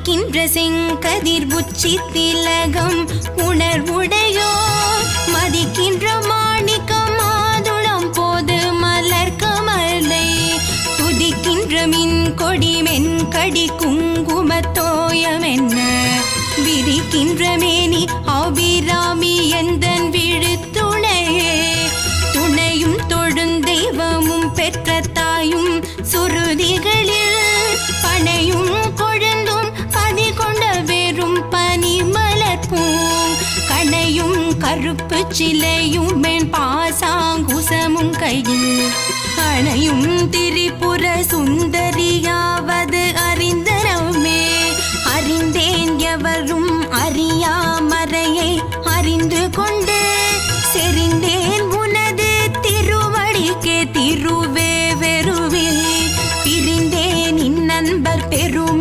உதிக்கின்ற செங்கதிர் உச்சி திலகம் உணர்வுடையோர் மதிக்கின்ற மாணிக்கம் மாதுளம் போது மலர் கமலை துதிக்கின்ற மின் கொடி மென்கடி குங்குமத்தோயம் என்ன விரிக்கின்ற மேனி அபிராமி எந்தன் விழுத்துணையே துணையும் தொழுந்தெய்வமும் பெற்ற தாயும் சுருதிகளில் பனையும் கொழுந்தும் பதி கொண்ட வெறும் பனி மலர்ப்பூம் கணையும் கருப்பு சிலையும் மென் பாசாங்குசமும் கையில் அணையும் திரிபுர சுந்தரியாவது அறிந்த